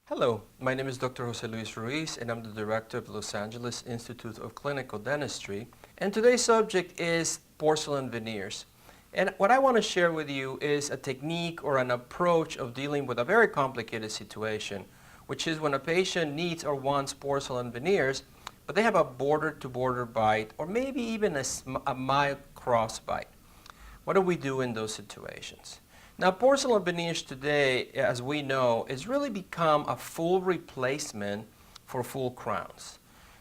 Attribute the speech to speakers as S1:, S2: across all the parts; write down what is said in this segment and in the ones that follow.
S1: Hello, my name is Dr. Jose Luis Ruiz and I'm the director of the Los Angeles Institute of Clinical Dentistry. And today's subject is porcelain veneers. And what I want to share with you is a technique or an approach of dealing with a very complicated situation, which is when a patient needs or wants porcelain veneers, but they have a border-to-border bite or maybe even a mild cross bite. What do we do in those situations? Now, porcelain veneers today, as we know, has really become a full replacement for full crowns.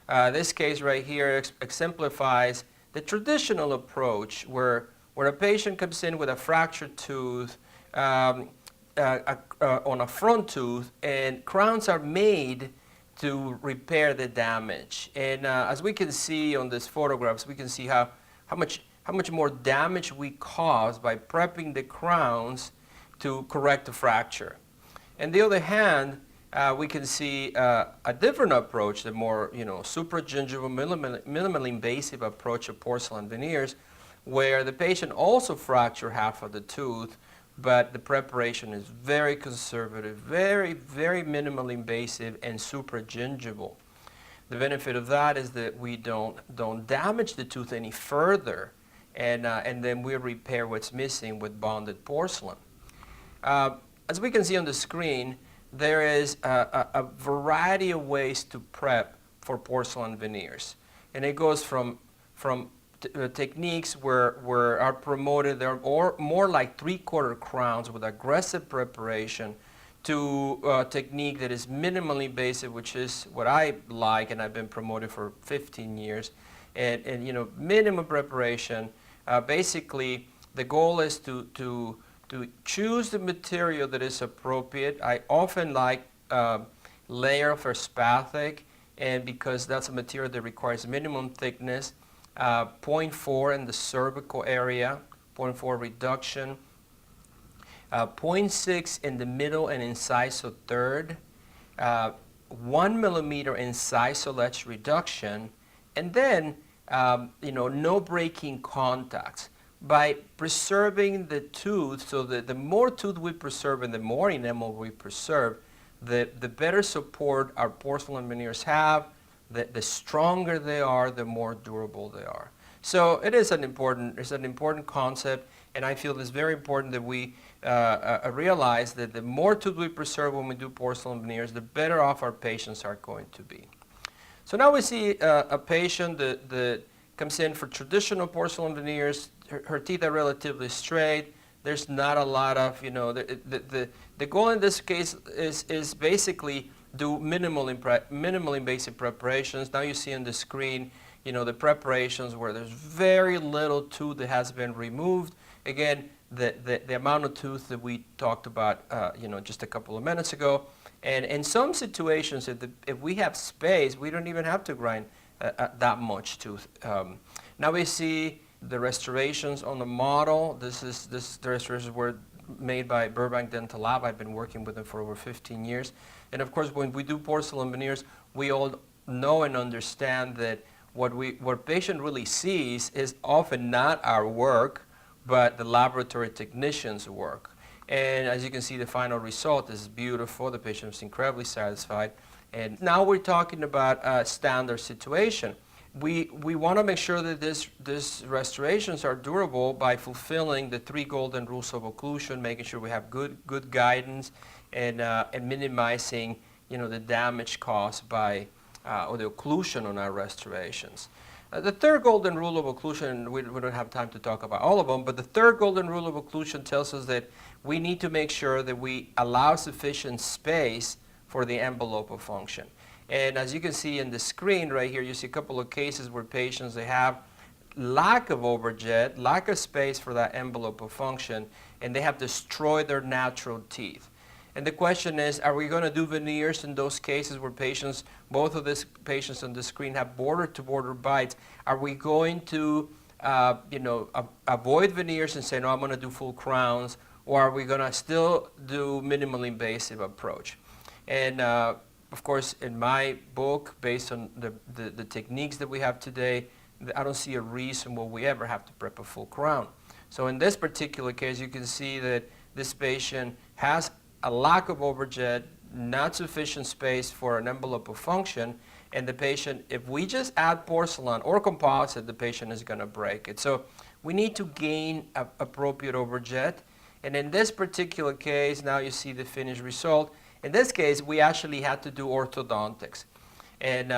S1: This case right here exemplifies the traditional approach where a patient comes in with a fractured tooth on a front tooth, and crowns are made to repair the damage. And as we can see on these photographs, we can see how much more damage we cause by prepping the crowns to correct the fracture. On the other hand, we can see a different approach, the more supra-gingival, minimally invasive approach of porcelain veneers, where the patient also fracture half of the tooth, but the preparation is very conservative, very minimally invasive and supra-gingival. The benefit of that is that we don't damage the tooth any further, and then we repair what's missing with bonded porcelain. As we can see on the screen, there is a variety of ways to prep for porcelain veneers. And it goes from techniques where are promoted, they're more like three-quarter crowns with aggressive preparation, to a technique that is minimally invasive, which is what I like and I've been promoting for 15 years. And minimum preparation. Basically, the goal is to choose the material that is appropriate. I often like layer of spathic, and because that's a material that requires minimum thickness, 0.4 in the cervical area, 0.4 reduction, 0.6 in the middle and inciso third, 1 millimeter inciso ledge reduction, and then no breaking contacts. By preserving the tooth, so that the more tooth we preserve and the more enamel we preserve, the better support our porcelain veneers have, the stronger they are, the more durable they are. So it's an important concept, and I feel it's very important that we realize that the more tooth we preserve when we do porcelain veneers, the better off our patients are going to be. So now we see a patient that comes in for traditional porcelain veneers. Her teeth are relatively straight. There's not a lot of, the goal in this case is basically do minimally invasive preparations. Now you see on the screen, the preparations where there's very little tooth that has been removed. Again, the amount of tooth that we talked about, just a couple of minutes ago. And in some situations, if we have space, we don't even have to grind that much tooth. Now we see the restorations on the model. The restorations were made by Burbank Dental Lab. I've been working with them for over 15 years. And of course, when we do porcelain veneers, we all know and understand that what patient really sees is often not our work, but the laboratory technician's work. And as you can see, the final result is beautiful. The patient is incredibly satisfied. And now we're talking about a standard situation. We want to make sure that these restorations are durable by fulfilling the 3 golden rules of occlusion, making sure we have good guidance, and minimizing the damage caused by or the occlusion on our restorations. The third golden rule of occlusion, we don't have time to talk about all of them, but the third golden rule of occlusion tells us that we need to make sure that we allow sufficient space for the envelope of function. And as you can see in the screen right here, you see a couple of cases where patients, they have lack of overjet, lack of space for that envelope of function, and they have destroyed their natural teeth. And the question is, are we going to do veneers in those cases where patients, both of these patients on the screen have border-to-border bites? Are we going to avoid veneers and say, no, I'm going to do full crowns, or are we going to still do minimally invasive approach? And of course, in my book, based on the techniques that we have today, I don't see a reason why we ever have to prep a full crown. So in this particular case, you can see that this patient has a lack of overjet, not sufficient space for an envelope of function, and the patient, if we just add porcelain or composite, the patient is going to break it. So we need to gain appropriate overjet. And in this particular case, now you see the finished result. In this case, we actually had to do orthodontics. And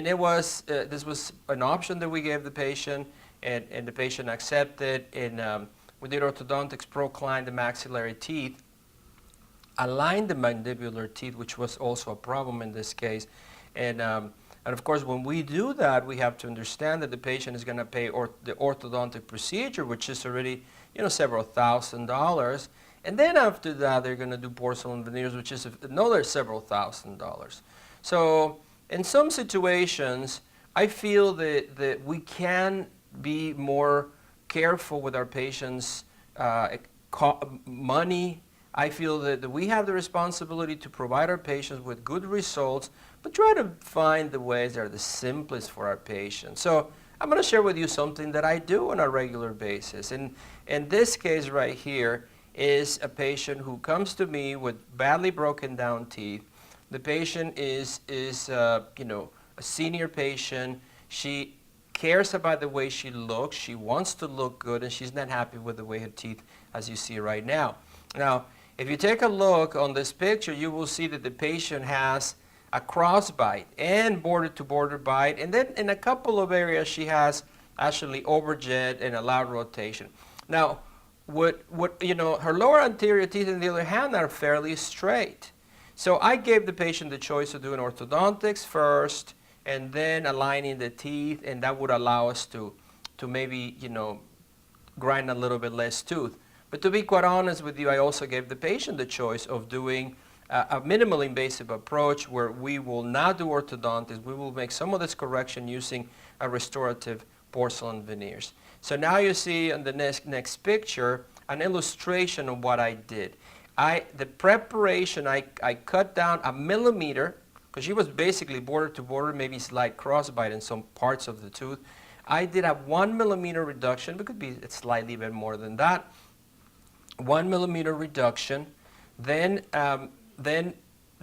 S1: it was, this was an option that we gave the patient, and the patient accepted. And we did orthodontics, proclined the maxillary teeth, aligned the mandibular teeth, which was also a problem in this case. And of course, when we do that, we have to understand that the patient is going to pay the orthodontic procedure, which is already, several $1,000s. And then after that, they're going to do porcelain veneers, which is another several $1,000s. So in some situations, I feel that we can be more careful with our patients' money. I feel that we have the responsibility to provide our patients with good results, but try to find the ways that are the simplest for our patients. So I'm going to share with you something that I do on a regular basis. And in this case right here is a patient who comes to me with badly broken down teeth. The patient is a senior patient. She cares about the way she looks. She wants to look good, and she's not happy with the way her teeth, as you see right now. Now, if you take a look on this picture, you will see that the patient has a cross bite and border to border bite, and then in a couple of areas she has actually overjet and a loud rotation. Now, her lower anterior teeth, on the other hand, are fairly straight. So I gave the patient the choice of doing orthodontics first and then aligning the teeth, and that would allow us to maybe, grind a little bit less tooth. But to be quite honest with you, I also gave the patient the choice of doing a minimally invasive approach where we will not do orthodontics. We will make some of this correction using a restorative porcelain veneers. So now you see on the next picture an illustration of what I did. The preparation, I cut down 1 millimeter, because she was basically border to border, maybe slight crossbite in some parts of the tooth. I did a 1 millimeter reduction. It could be slightly even more than that. 1 millimeter reduction, then the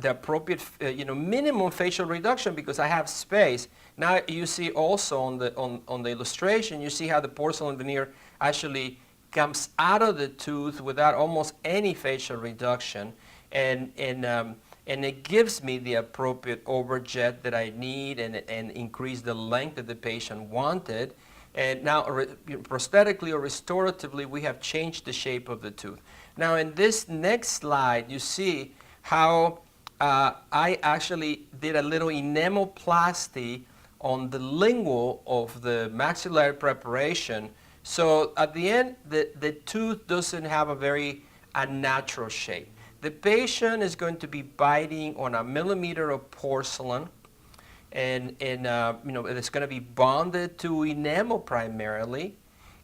S1: appropriate, minimum facial reduction, because I have space. Now you see also on the illustration, you see how the porcelain veneer actually comes out of the tooth without almost any facial reduction, and it gives me the appropriate overjet that I need and increase the length that the patient wanted. And now, prosthetically or restoratively, we have changed the shape of the tooth. Now, in this next slide, you see how I actually did a little enamelplasty on the lingual of the maxillary preparation. So at the end, the tooth doesn't have a very unnatural shape. The patient is going to be biting on 1 millimeter of porcelain, and it's going to be bonded to enamel primarily.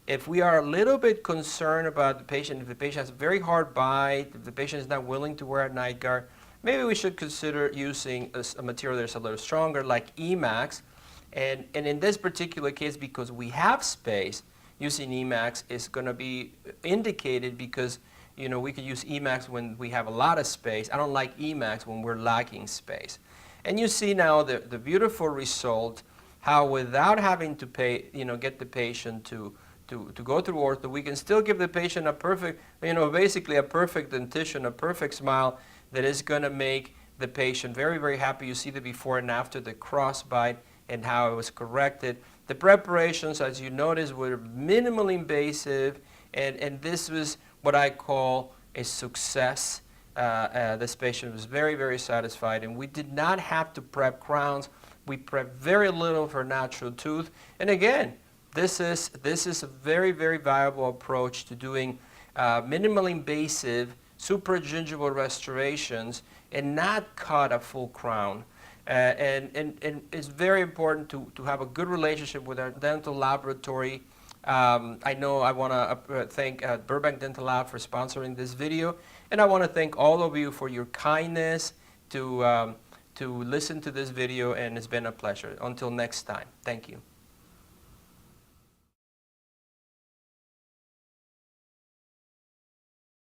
S1: If we are a little bit concerned about the patient, if the patient has a very hard bite, if the patient is not willing to wear a night guard, maybe we should consider using a material that's a little stronger, like Emax. And in this particular case, because we have space, using Emax is going to be indicated, because we could use Emax when we have a lot of space. I don't like Emax when we're lacking space. And you see now the beautiful result, how without having to get the patient to go through ortho, we can still give the patient a perfect, basically a perfect dentition, a perfect smile that is going to make the patient very, very happy. You see the before and after, the crossbite and how it was corrected. The preparations, as you notice, were minimally invasive, and this was what I call a success. This patient was very, very satisfied, and we did not have to prep crowns. We prepped very little for natural tooth. And again, this is a very, very viable approach to doing minimally invasive supra-gingival restorations and not cut a full crown. And it's very important to have a good relationship with our dental laboratory. I know I want to thank Burbank Dental Lab for sponsoring this video, and I want to thank all of you for your kindness to listen to this video, and it's been a pleasure. Until next time, thank you.